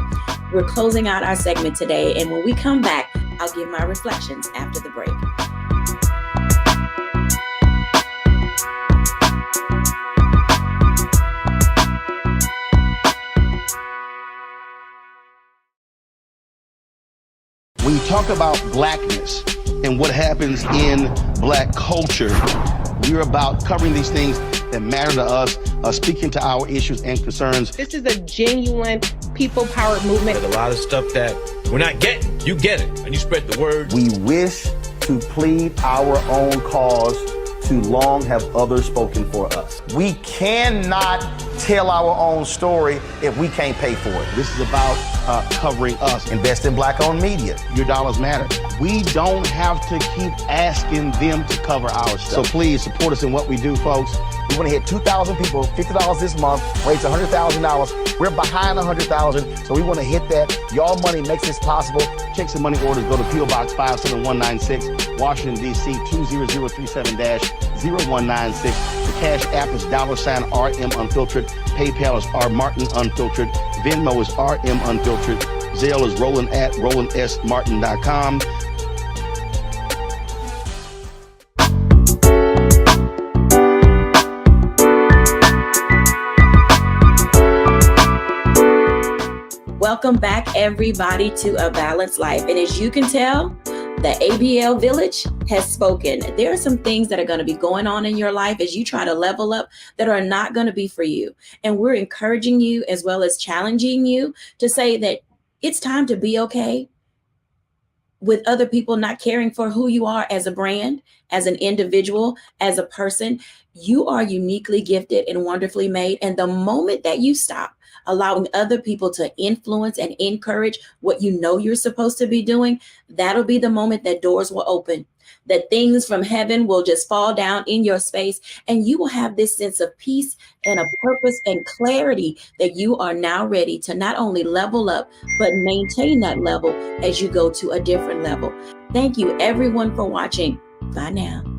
We're closing out our segment today. And when we come back, I'll give my reflections after the break. When you talk about blackness and what happens in black culture, we're about covering these things that matter to us, speaking to our issues and concerns. This is a genuine people-powered movement. There's a lot of stuff that we're not getting. You get it, and you spread the word. We wish to plead our own cause. Too long have others spoken for us. We cannot tell our own story if we can't pay for it. This is about covering us. Invest in black-owned media. Your dollars matter. We don't have to keep asking them to cover our stuff. So please support us in what we do, folks. We want to hit 2,000 people, $50 this month, raise $100,000. We're behind 100,000, so we want to hit that. Y'all money makes this possible. Checks and money orders go to P.O. Box 57196, Washington, D.C. 20037-0196. The Cash App is $RM Unfiltered. PayPal is R Martin Unfiltered. Venmo is RM Unfiltered. Zelle is Roland at RolandSMartin.com. Welcome back, everybody, to A Balanced Life. And as you can tell, the ABL Village has spoken. There are some things that are going to be going on in your life as you try to level up that are not going to be for you. And we're encouraging you as well as challenging you to say that it's time to be okay with other people not caring for who you are as a brand, as an individual, as a person. You are uniquely gifted and wonderfully made. And the moment that you stop allowing other people to influence and encourage what you know you're supposed to be doing, that'll be the moment that doors will open, that things from heaven will just fall down in your space, and you will have this sense of peace and a purpose and clarity that you are now ready to not only level up, but maintain that level as you go to a different level. Thank you, everyone, for watching. Bye now.